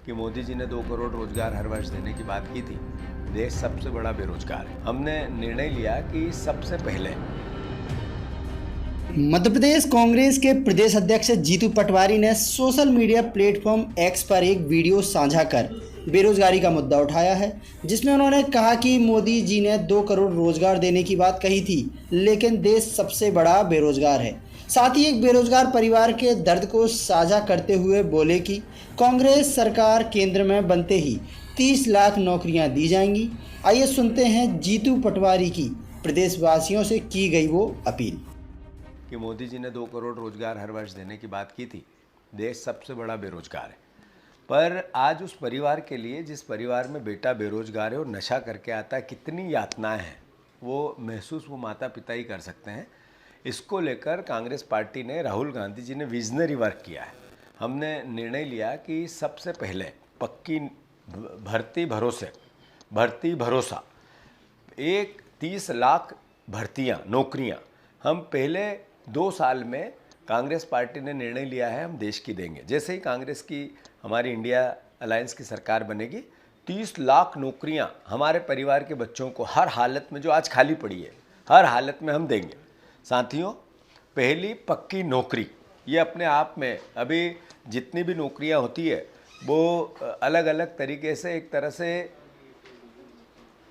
कि मोदी जी ने 2 करोड़ रोजगार हर वर्ष देने की बात की थी। देश सबसे बड़ा बेरोजगार है। हमने निर्णय लिया कि सबसे पहले मध्य प्रदेश कांग्रेस के प्रदेश अध्यक्ष जीतू पटवारी ने सोशल मीडिया प्लेटफॉर्म एक्स पर एक वीडियो साझा कर बेरोजगारी का मुद्दा उठाया है, जिसमें उन्होंने कहा कि मोदी जी ने 2 करोड़ रोजगार देने की बात कही थी, लेकिन देश सबसे बड़ा बेरोजगार है। साथ ही एक बेरोजगार परिवार के दर्द को साझा करते हुए बोले कि कांग्रेस सरकार केंद्र में बनते ही 30 लाख नौकरियां दी जाएंगी। आइए सुनते हैं जीतू पटवारी की प्रदेशवासियों से की गई वो अपील। कि मोदी जी ने 2 करोड़ रोजगार हर वर्ष देने की बात की थी। देश सबसे बड़ा बेरोजगार है। पर आज उस परिवार के लिए, जिस परिवार में बेटा बेरोजगार है और नशा करके आता है, कितनी यातनाएं हैं वो महसूस वो माता पिता ही कर सकते हैं। इसको लेकर कांग्रेस पार्टी ने, राहुल गांधी जी ने विजनरी वर्क किया है। हमने निर्णय लिया कि सबसे पहले पक्की भर्ती भरोसा 30 लाख भर्तियां, नौकरियां हम पहले 2 साल में कांग्रेस पार्टी ने निर्णय लिया है हम देश की देंगे। जैसे ही कांग्रेस की, हमारी इंडिया अलायंस की सरकार बनेगी, 30 लाख नौकरियां हमारे परिवार के बच्चों को हर हालत में, जो आज खाली पड़ी है, हर हालत में हम देंगे। साथियों, पहली पक्की नौकरी, ये अपने आप में अभी जितनी भी नौकरियां होती है वो अलग अलग तरीके से, एक तरह से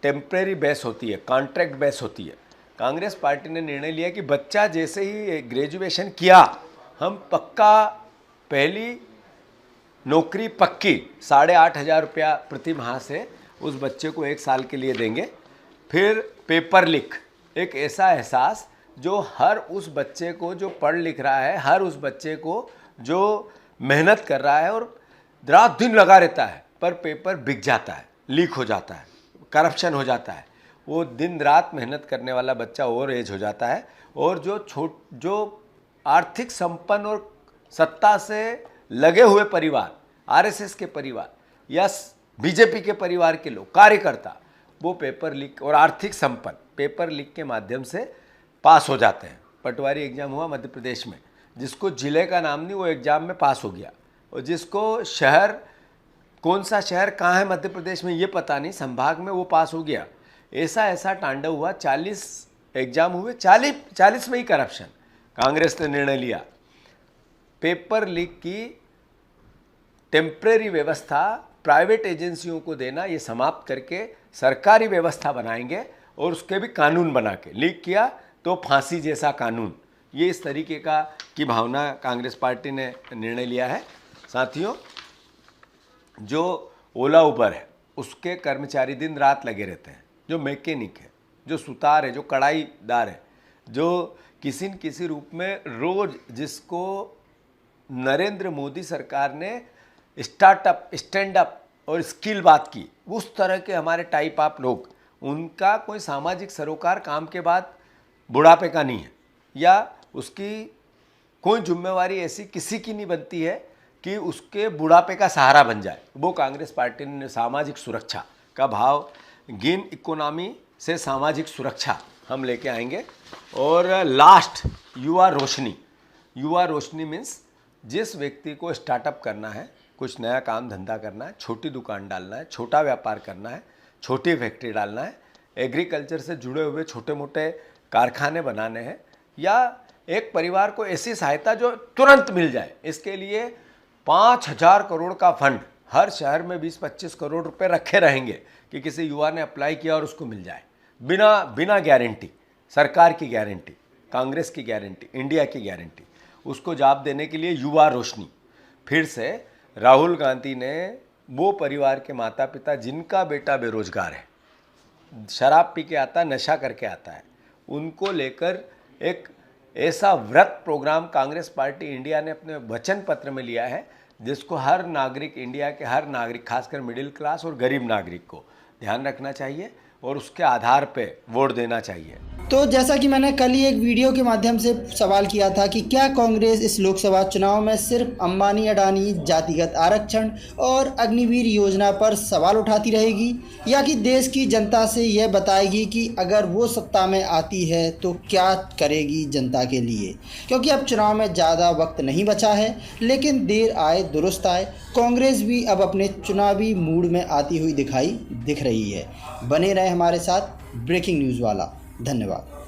टेम्परेरी बेस होती है, कॉन्ट्रैक्ट बेस होती है। कांग्रेस पार्टी ने निर्णय लिया कि बच्चा जैसे ही ग्रेजुएशन किया, हम पक्का पहली नौकरी पक्की 8,500 रुपया प्रति माह से उस बच्चे को 1 साल के लिए देंगे। फिर पेपर लीक, एक ऐसा एहसास जो हर उस बच्चे को जो पढ़ लिख रहा है, हर उस बच्चे को जो मेहनत कर रहा है और रात दिन लगा रहता है, पर पेपर बिक जाता है, लीक हो जाता है, करप्शन हो जाता है, वो दिन रात मेहनत करने वाला बच्चा ओवर एज हो जाता है। और जो आर्थिक संपन्न और सत्ता से लगे हुए परिवार, आरएसएस के परिवार या बीजेपी के परिवार के लोग, कार्यकर्ता, वो पेपर लीक और आर्थिक संपन्न पेपर लीक के माध्यम से पास हो जाते हैं। पटवारी एग्जाम हुआ मध्य प्रदेश में, जिसको जिले का नाम नहीं, वो एग्जाम में पास हो गया। और जिसको शहर, कौन सा शहर कहाँ है मध्य प्रदेश में ये पता नहीं, संभाग में वो पास हो गया। ऐसा तांडव हुआ। 40 एग्जाम हुए, 40 में ही करप्शन। कांग्रेस ने निर्णय लिया पेपर लीक की टेम्परेरी व्यवस्था प्राइवेट एजेंसियों को देना, ये समाप्त करके सरकारी व्यवस्था बनाएंगे और उसके भी कानून बना के, लीक किया तो फांसी जैसा कानून, ये इस तरीके की भावना कांग्रेस पार्टी ने निर्णय लिया है। साथियों, जो ओला उबर है उसके कर्मचारी दिन रात लगे रहते हैं, जो मैकेनिक है, जो सुतार है, जो कढ़ाईदार है, जो किसी न किसी रूप में रोज, जिसको नरेंद्र मोदी सरकार ने स्टार्टअप, स्टैंड अप और स्किल बात की, उस तरह के हमारे टाइप आप लोग, उनका कोई सामाजिक सरोकार काम के बाद बुढ़ापे का नहीं है, या उसकी कोई जिम्मेवारी ऐसी किसी की नहीं बनती है कि उसके बुढ़ापे का सहारा बन जाए। वो कांग्रेस पार्टी ने सामाजिक सुरक्षा का भाव, गिग इकोनॉमी से सामाजिक सुरक्षा हम लेके आएंगे। और लास्ट, युवा रोशनी मीन्स जिस व्यक्ति को स्टार्टअप करना है, कुछ नया काम धंधा करना है, छोटी दुकान डालना है, छोटा व्यापार करना है, छोटी फैक्ट्री डालना है, एग्रीकल्चर से जुड़े हुए छोटे मोटे कारखाने बनाने हैं, या एक परिवार को ऐसी सहायता जो तुरंत मिल जाए, इसके लिए 5,000 करोड़ का फंड हर शहर में 20-25 करोड़ रुपए रखे रहेंगे कि किसी युवा ने अप्लाई किया और उसको मिल जाए, बिना गारंटी, सरकार की गारंटी, कांग्रेस की गारंटी, इंडिया की गारंटी, उसको जवाब देने के लिए युवा रोशनी। फिर से राहुल गांधी ने वो परिवार के माता पिता जिनका बेटा बेरोजगार है, शराब पी के आता है, नशा करके आता है, उनको लेकर एक ऐसा व्रत प्रोग्राम कांग्रेस पार्टी इंडिया ने अपने वचन पत्र में लिया है, जिसको हर नागरिक, इंडिया के हर नागरिक, खासकर मिडिल क्लास और गरीब नागरिक को ध्यान रखना चाहिए और उसके आधार पे वोट देना चाहिए। तो जैसा कि मैंने कल ही एक वीडियो के माध्यम से सवाल किया था कि क्या कांग्रेस इस लोकसभा चुनाव में सिर्फ अंबानी अडानी जातिगत आरक्षण और अग्निवीर योजना पर सवाल उठाती रहेगी, या कि देश की जनता से यह बताएगी कि अगर वो सत्ता में आती है तो क्या करेगी जनता के लिए। क्योंकि अब चुनाव में ज़्यादा वक्त नहीं बचा है, लेकिन देर आए दुरुस्त आए, कांग्रेस भी अब अपने चुनावी मूड में आती हुई दिख रही है। बने रहे हमारे साथ ब्रेकिंग न्यूज़ वाला। धन्यवाद।